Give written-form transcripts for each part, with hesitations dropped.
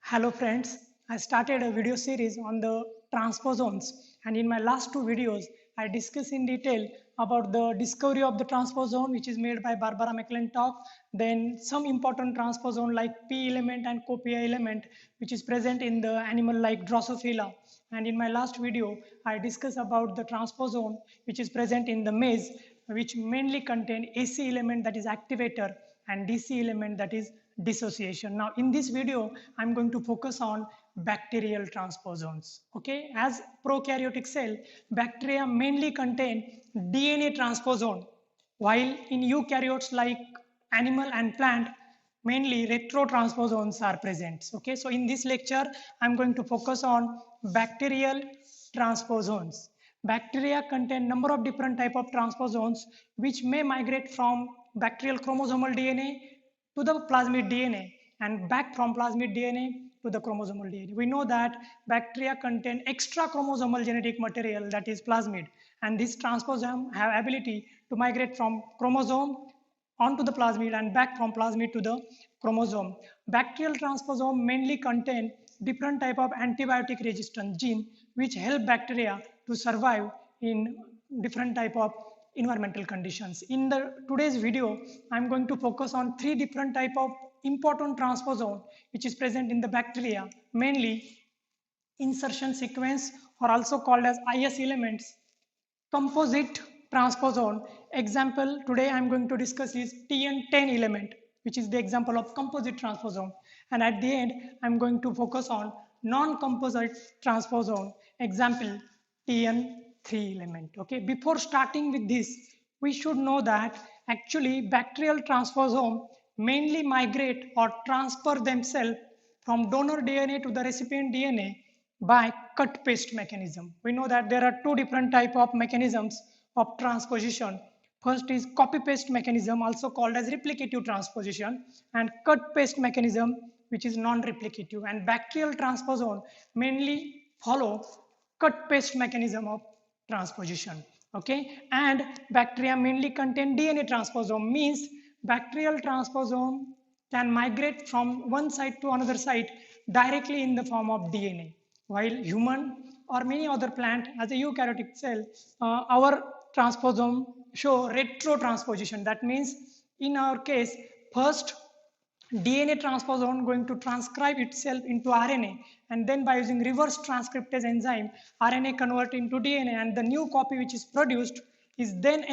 Hello friends, I started a video series on the transposons, and in my last two videos I discuss in detail about the discovery of the transposon which is made by Barbara McClintock, then some important transposon like P element and co-Pi element which is present in the animal like Drosophila, and in my last video I discuss about the transposon which is present in the maize which mainly contain AC element that is activator and DC element that is dissociation. Now in this video I'm going to focus on bacterial transposons. Okay, as prokaryotic cell, bacteria mainly contain DNA transposon, while in eukaryotes like animal and plant mainly retrotransposons are present. Okay, so in this lecture I'm going to focus on bacterial transposons. Bacteria contain number of different type of transposons which may migrate from bacterial chromosomal DNA to the plasmid DNA and back from plasmid DNA to the chromosomal DNA. We know that bacteria contain extra chromosomal genetic material that is plasmid, and this transposon have ability to migrate from chromosome onto the plasmid and back from plasmid to the chromosome. Bacterial transposon mainly contain different type of antibiotic resistant gene which help bacteria to survive in different type of environmental conditions. In the today's video, I'm going to focus on three different type of important transposon which is present in the bacteria, mainly insertion sequence or also called as IS elements, composite transposon. Example today I'm going to discuss is TN10 element, which is the example of composite transposon, and at the end I'm going to focus on non-composite transposon, example TN3 element. Okay, before starting with this, we should know that actually bacterial transposon mainly migrate or transfer themselves from donor DNA to the recipient DNA by cut paste mechanism. We know that there are two different type of mechanisms of transposition. First is copy paste mechanism, also called as replicative transposition, and cut paste mechanism which is non-replicative, and bacterial transposon mainly follow cut paste mechanism of transposition. Okay, and bacteria mainly contain DNA transposon, means bacterial transposon can migrate from one site to another site directly in the form of DNA, while human or many other plant as a eukaryotic cell, our transposon show retrotransposition. That means in our case, first DNA transposon going to transcribe itself into RNA, and then by using reverse transcriptase enzyme, RNA convert into DNA, and the new copy which is produced is then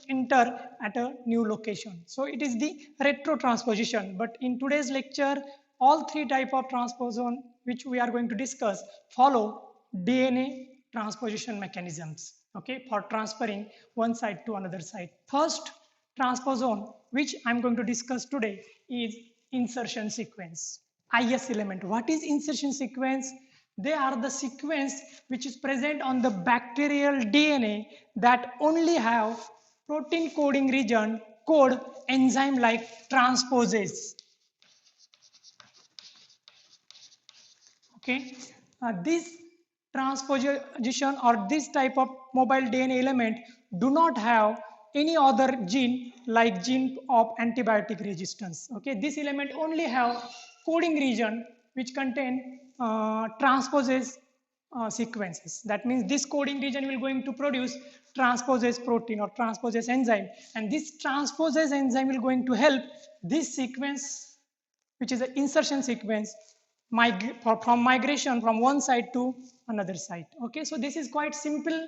enter at a new location. So it is the retrotransposition. But in today's lecture, all three type of transposon which we are going to discuss follow DNA transposition mechanisms. Okay, for transferring one site to another site. First transposon which I'm going to discuss today is insertion sequence. IS element. What is insertion sequence? They are the sequence which is present on the bacterial DNA that only have protein coding region code enzyme like transposase. Okay, this transposition or this type of mobile DNA element do not have any other gene like gene of antibiotic resistance. Okay, this element only have coding region which contain transposase sequences. That means this coding region will going to produce transposase protein or transposase enzyme, and this transposase enzyme will going to help this sequence, which is an insertion sequence, from migration from one site to another site. Okay, so this is quite simple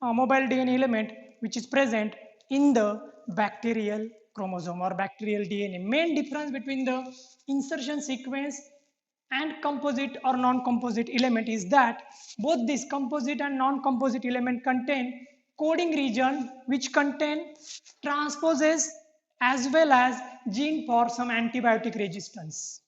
mobile DNA element which is present in the bacterial chromosome or bacterial DNA. Main difference between the insertion sequence and composite or non-composite element is that both this composite and non-composite element contain coding region which contain transposase as well as gene for some antibiotic resistance.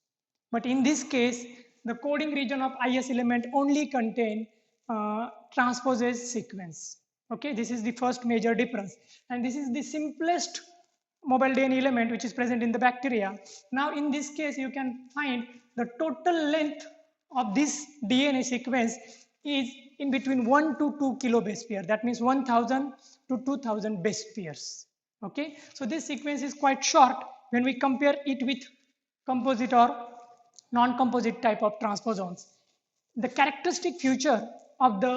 But in this case, the coding region of IS element only contain transposase sequence. Okay, this is the first major difference, and this is the simplest mobile DNA element which is present in the bacteria. Now in this case, you can find the total length of this DNA sequence is in between 1 to 2 kilobase pair. That means 1000 to 2000 base pairs. Okay, so this sequence is quite short when we compare it with composite or non-composite type of transposons. The characteristic feature of the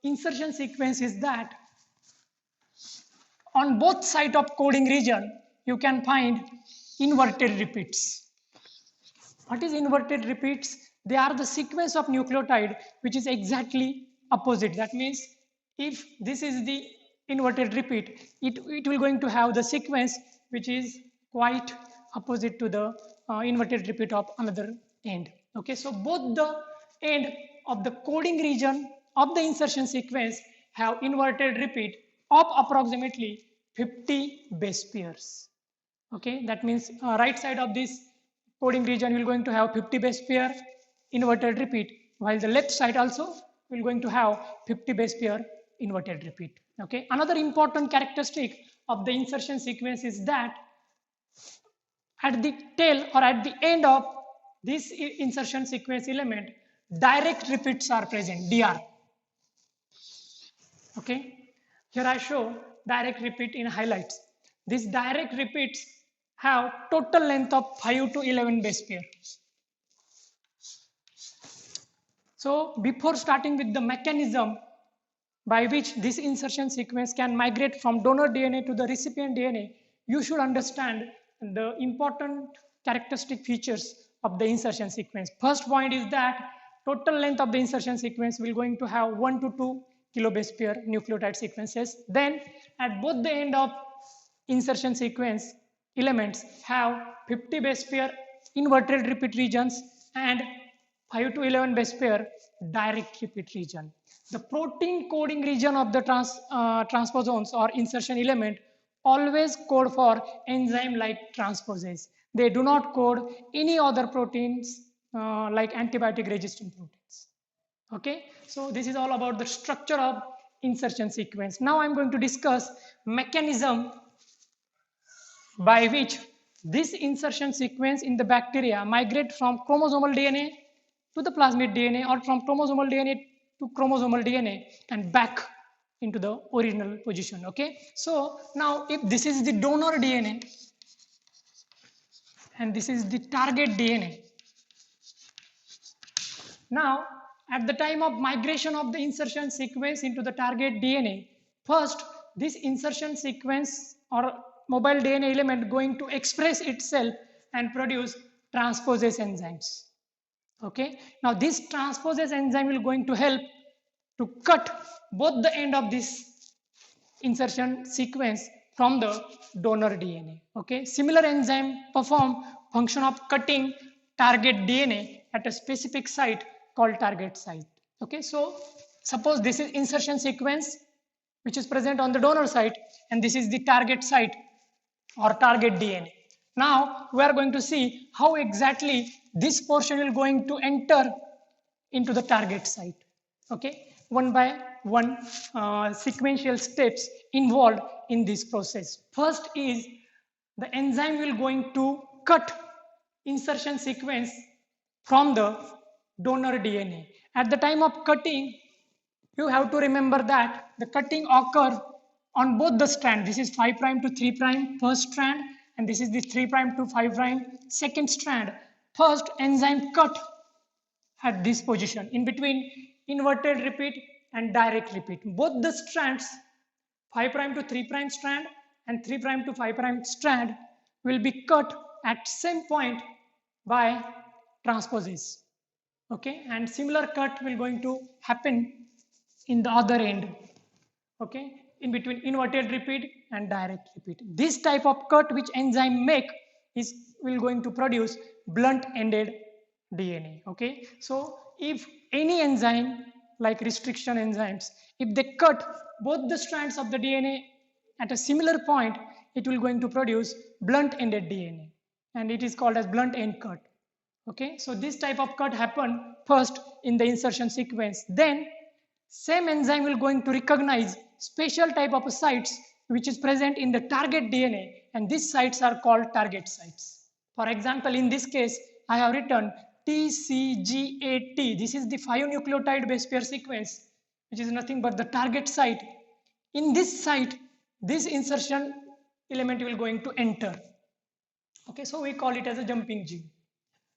insertion sequence is that on both sides of coding region, you can find inverted repeats. What is inverted repeats? They are the sequence of nucleotide which is exactly opposite. That means if this is the inverted repeat, it will going to have the sequence which is quite opposite to the inverted repeat of another end. Okay, so both the end of the coding region of the insertion sequence have inverted repeat of approximately 50 base pairs. Okay, that means right side of this coding region will going to have 50 base pair inverted repeat, while the left side also will going to have 50 base pair inverted repeat. Okay, another important characteristic of the insertion sequence is that at the tail or at the end of this insertion sequence element, direct repeats are present, DR. Okay, here I show direct repeat in highlights. These direct repeats have total length of 5 to 11 base pair. So before starting with the mechanism by which this insertion sequence can migrate from donor DNA to the recipient DNA, you should understand the important characteristic features of the insertion sequence. First point is that total length of the insertion sequence will going to have 1 to 2 kilobase pair nucleotide sequences. Then at both the end of insertion sequence elements have 50 base pair inverted repeat regions and 5 to 11 base pair direct repeat region. The protein coding region of the transposons or insertion element always code for enzyme like transposase. They do not code any other proteins like antibiotic resistant proteins. Okay, so this is all about the structure of insertion sequence. Now I'm going to discuss mechanism by which this insertion sequence in the bacteria migrate from chromosomal DNA to the plasmid DNA or from chromosomal DNA to chromosomal DNA and back into the original position. Okay, so now if this is the donor DNA and this is the target DNA, now at the time of migration of the insertion sequence into the target DNA, first this insertion sequence or mobile DNA element going to express itself and produce transposase enzymes. Okay, now this transposase enzyme will going to help to cut both the end of this insertion sequence from the donor DNA. Okay, similar enzyme perform function of cutting target DNA at a specific site called target site. Okay, so suppose this is insertion sequence which is present on the donor site and this is the target site or target DNA. Now we are going to see how exactly this portion is going to enter into the target site. Okay, one by one sequential steps involved in this process. First is the enzyme will going to cut insertion sequence from the donor DNA. At the time of cutting, you have to remember that the cutting occur on both the strand. This is 5' to 3' first strand and this is the 3' to 5' second strand. First enzyme cut at this position in between inverted repeat and direct repeat. Both the strands 5' to 3' strand and 3' to 5' strand will be cut at same point by transposase. Okay, and similar cut will going to happen in the other end. Okay, in between inverted repeat and direct repeat. This type of cut which enzyme make is will going to produce blunt ended DNA. Okay, so if any enzyme like restriction enzymes, if they cut both the strands of the DNA at a similar point, it will going to produce blunt ended DNA and it is called as blunt end cut. Okay, so this type of cut happen first in the insertion sequence. Then same enzyme will going to recognize special type of sites which is present in the target DNA and these sites are called target sites. For example, in this case, I have written TCGAT. This is the 5 nucleotide base pair sequence which is nothing but the target site. In this site, this insertion element will going to enter. Okay, so we call it as a jumping gene.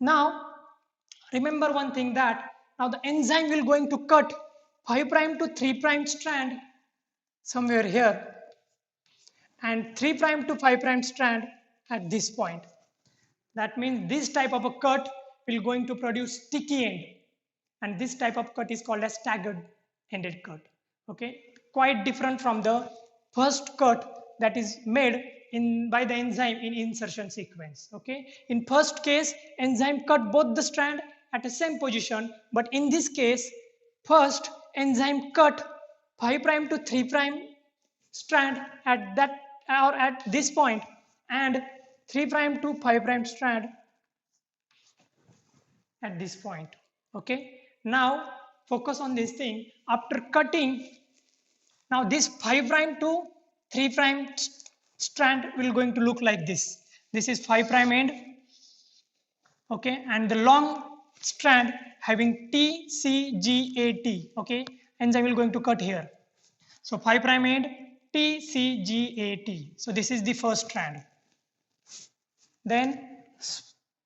Now, remember one thing, that now the enzyme will going to cut 5 prime to 3 prime strand somewhere here, and 3 prime to 5 prime strand at this point. That means this type of a cut will going to produce sticky end, and this type of cut is called as staggered ended cut. Okay, quite different from the first cut that is made in by the enzyme in insertion sequence. Okay, in first case enzyme cut both the strand at the same position, but in this case first enzyme cut 5 prime to 3 prime strand at that or at this point, and 3 prime to 5 prime strand at this point. Okay, now focus on this thing. After cutting, now this 5 prime to 3 prime strand will going to look like this. This is 5 prime end. Okay, and the long strand having TCGAT. Okay, enzyme will going to cut here. So 5 prime end TCGAT. So this is the first strand. Then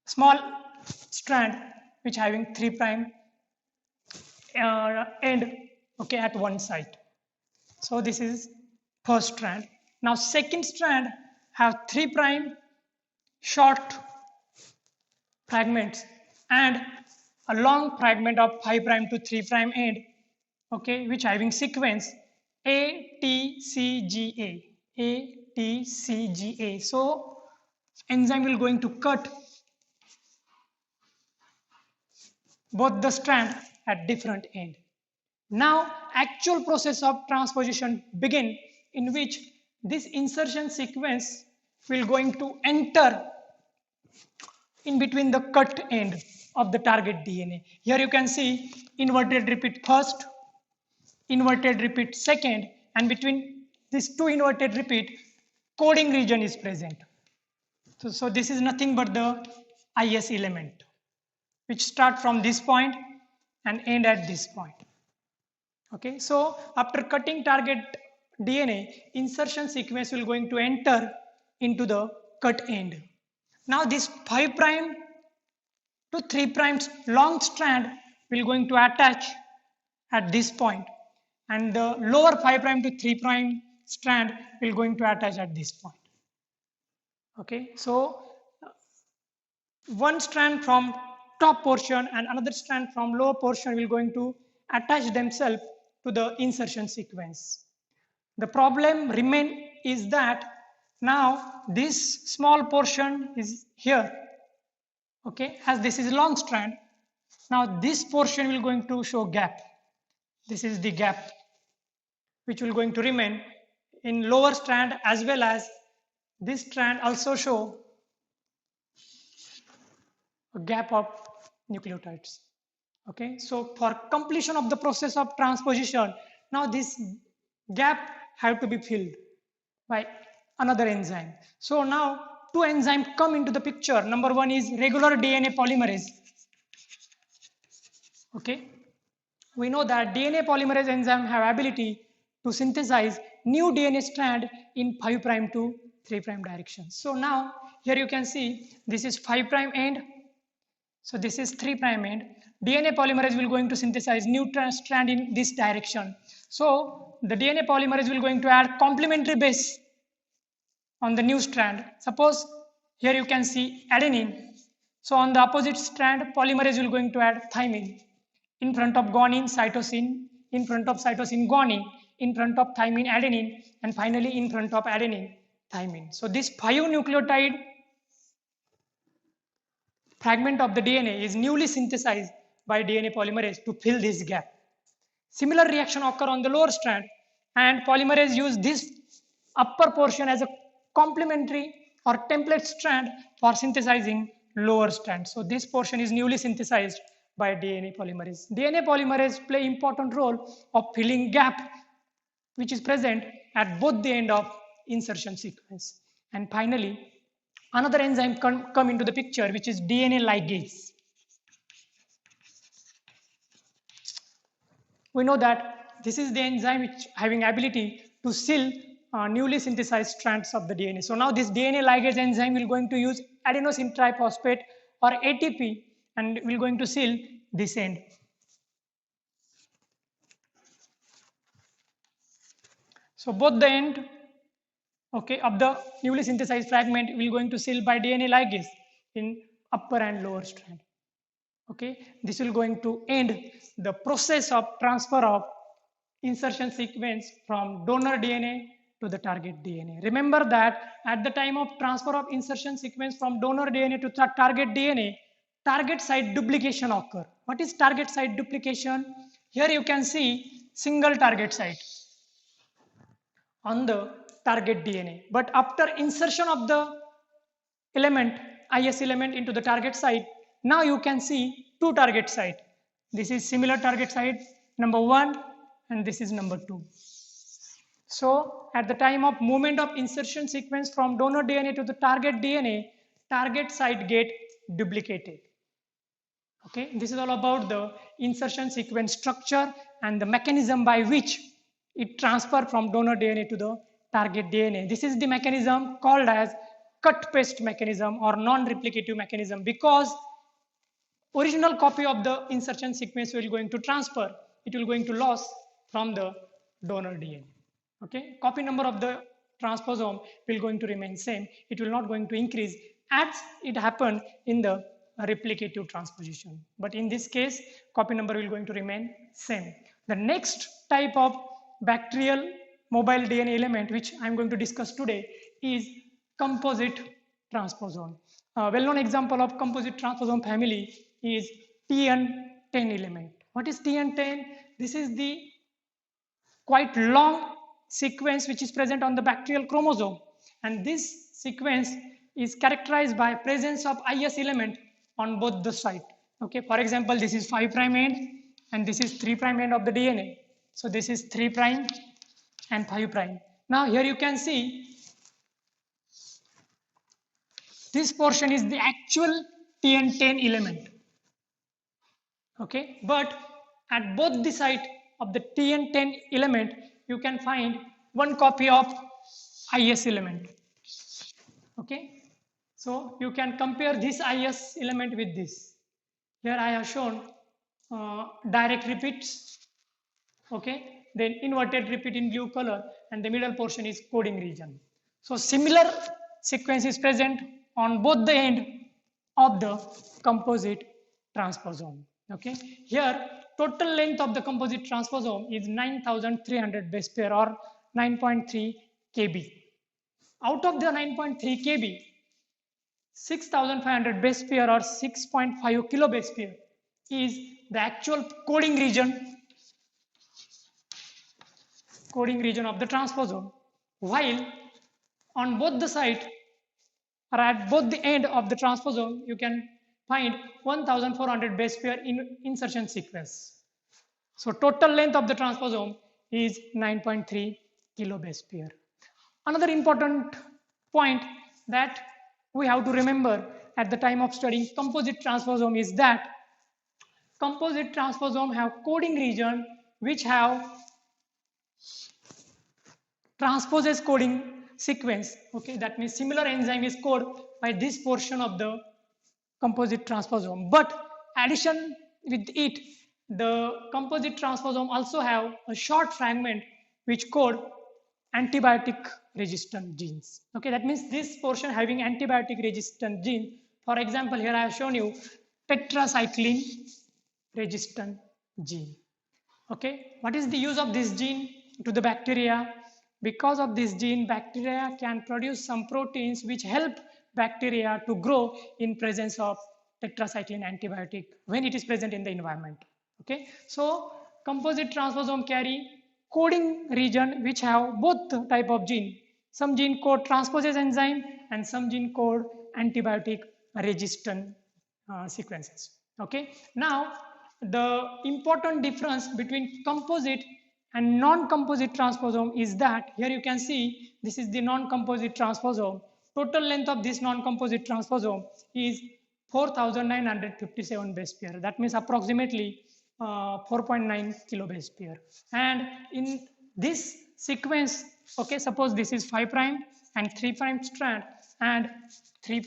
small strand which having 3 prime end, okay, at one side. So this is first strand. Now second strand have 3 prime short fragments and a long fragment of 5 prime to 3 prime end, okay, which having sequence ATCGA. ATCGA. So enzyme will going to cut both the strand at different end. Now actual process of transposition begin, in which this insertion sequence will going to enter in between the cut end of the target DNA. Here you can see inverted repeat first, inverted repeat second, and between these two inverted repeat coding region is present. So this is nothing but the IS element which start from this point and end at this point. Okay, so after cutting target DNA, insertion sequence will going to enter into the cut end. Now this 5 prime to 3 prime long strand will going to attach at this point, and the lower 5 prime to 3 prime strand will going to attach at this point. Okay, so one strand from top portion and another strand from lower portion will going to attach themselves to the insertion sequence. The problem remain is that now this small portion is here, okay, as this is long strand. Now this portion will going to show gap. This is the gap which will going to remain in lower strand, as well as this strand also show a gap of nucleotides. Okay, so for completion of the process of transposition, now this gap have to be filled by another enzyme. So now two enzymes come into the picture. Number one is regular DNA polymerase. Okay, we know that DNA polymerase enzyme have ability to synthesize new DNA strand in 5 prime to 3 prime direction. So now here you can see this is 5 prime end. So this is 3 prime end. DNA polymerase will going to synthesize new strand in this direction. So the DNA polymerase will going to add complementary base on the new strand. Suppose here you can see adenine. So on the opposite strand, polymerase will going to add thymine. In front of guanine, cytosine. In front of cytosine, guanine. In front of thymine, adenine. And finally in front of adenine, thymine. So this 5 nucleotide fragment of the DNA is newly synthesized by DNA polymerase to fill this gap. Similar reaction occur on the lower strand, and polymerase use this upper portion as a complementary or template strand for synthesizing lower strand. So this portion is newly synthesized by DNA polymerase. DNA polymerase play important role of filling gap which is present at both the end of insertion sequence. And finally, another enzyme come into the picture, which is DNA ligase. We know that this is the enzyme which having ability to seal newly synthesized strands of the DNA. So now this DNA ligase enzyme will going to use adenosine triphosphate or ATP and we're going to seal this end. So both the end, okay, of the newly synthesized fragment will going to seal by DNA ligase in upper and lower strand. Okay, this will going to end the process of transfer of insertion sequence from donor DNA to the target DNA. Remember that at the time of transfer of insertion sequence from donor DNA to target DNA, target site duplication occur. What is target site duplication? Here you can see single target site on the target DNA. But after insertion of the element, IS element into the target site, now you can see two target site. This is similar target site number 1 and this is number 2. So at the time of movement of insertion sequence from donor DNA to the target DNA, target site get duplicated. Okay, this is all about the insertion sequence structure and the mechanism by which it transfer from donor DNA to the target DNA. This is the mechanism called as cut paste mechanism or non-replicative mechanism, because original copy of the insertion sequence will going to transfer, it will going to loss from the donor DNA. Okay, copy number of the transposome will going to remain same, it will not going to increase as it happened in the replicative transposition, but in this case copy number will going to remain same. The next type of bacterial mobile DNA element which I am going to discuss today is composite transposome. A well-known example of composite transposome family is TN10 element. What is TN10? This is the quite long sequence which is present on the bacterial chromosome, and this sequence is characterized by presence of IS element on both the side. Okay, for example, this is 5' end and this is 3' end of the DNA. So this is 3' and 5'. Now here you can see this portion is the actual TN10 element. Okay, but at both the site of the TN10 element you can find one copy of IS element. Okay, so you can compare this IS element with this. Here I have shown direct repeats, okay, then inverted repeat in blue color, and the middle portion is coding region. So similar sequence is present on both the end of the composite transposome. Okay, here total length of the composite transposome is 9300 base pair or 9.3 kb. Out of the 9.3 kb, 6500 base pair or 6.5 kilobase pair is the actual coding region of the transposome, while on both the side or at both the end of the transposome you can find 1400 base pair in insertion sequence. So total length of the transposome is 9.3 kilobase pair. Another important point that we have to remember at the time of studying composite transposome is that composite transposome have coding region which have transposase coding sequence. Okay, that means similar enzyme is coded by this portion of the composite transposome, but addition with it, the composite transposome also have a short fragment which code antibiotic resistant genes. Okay, that means this portion having antibiotic resistant gene. For example, here I have shown you tetracycline resistant gene. Okay, what is the use of this gene to the bacteria? Because of this gene, bacteria can produce some proteins which help bacteria to grow in presence of tetracycline antibiotic when it is present in the environment. Okay, so composite transposome carry coding region which have both type of gene. Some gene code transposase enzyme and some gene code antibiotic resistant sequences. Okay, now the important difference between composite and non-composite transposome is that here you can see this is the non-composite transposome. Total length of this non-composite transposome is 4957 base pair. That means approximately 4.9 kilobase pair. And in this sequence, okay, suppose this is 5' and 3' strand and 3'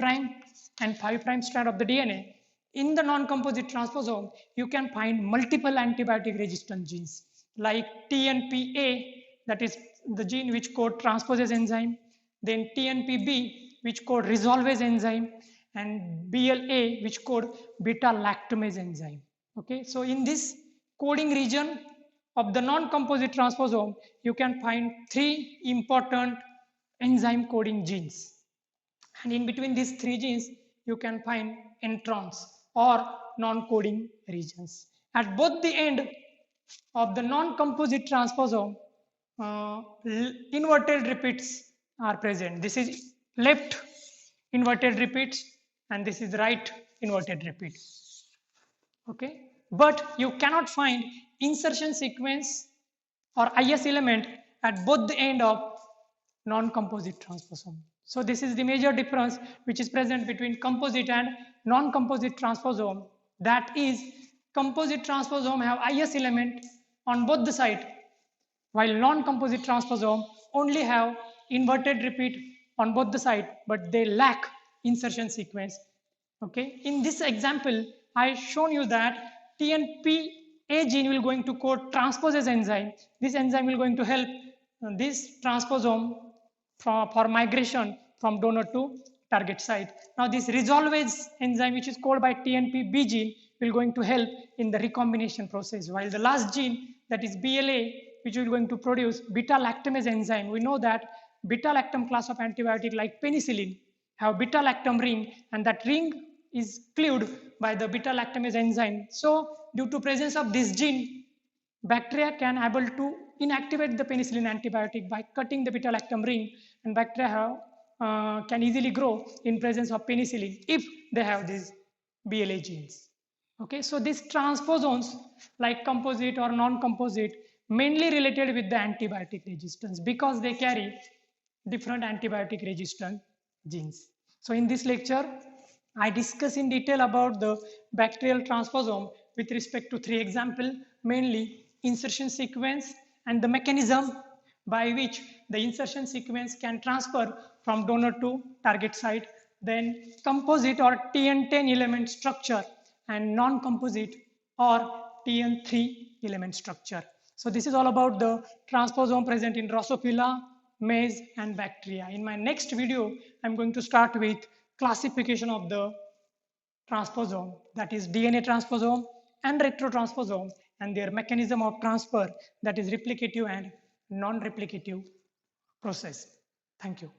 and 5' strand of the DNA. in the non-composite transposon, you can find multiple antibiotic resistant genes like TNPA, that is the gene which code transposase enzyme, then TNPB, which code resolvase enzyme, and BLA, which code beta lactamase enzyme. Okay, so in this coding region of the non-composite transposon, you can find three important enzyme coding genes. And in between these three genes, you can find introns or non-coding regions. At both the end of the non-composite transposon, inverted repeats are present. This is left inverted repeats and this is right inverted repeat. Okay, but you cannot find insertion sequence or IS element at both the end of non-composite transposon. So this is the major difference which is present between composite and non-composite transposon. That is, composite transposon have IS element on both the side, while non-composite transposon only have inverted repeat on both the side, but they lack insertion sequence. Okay, in this example, I shown you that TNPA gene will going to code transposase enzyme. This enzyme will going to help this transposon for migration from donor to target site. Now this resolvase enzyme, which is called by TNPB gene, will going to help in the recombination process, while the last gene, that is BLA, which will going to produce beta lactamase enzyme. We know that beta lactam class of antibiotic like penicillin have beta lactam ring, and that ring is cleaved by the beta lactamase enzyme. So due to presence of this gene, bacteria can able to inactivate the penicillin antibiotic by cutting the beta lactam ring, and bacteria have, can easily grow in presence of penicillin if they have these BLA genes. Okay, so these transposons like composite or non-composite mainly related with the antibiotic resistance because they carry different antibiotic resistant genes. So in this lecture, I discuss in detail about the bacterial transposon with respect to three examples, mainly insertion sequence and the mechanism by which the insertion sequence can transfer from donor to target site, then composite or TN10 element structure and non-composite or TN3 element structure. So this is all about the transposon present in Drosophila, maize and bacteria. In my next video, I'm going to start with classification of the transposon, that is DNA transposon and retrotransposon, and their mechanism of transfer, that is replicative and non-replicative process. Thank you.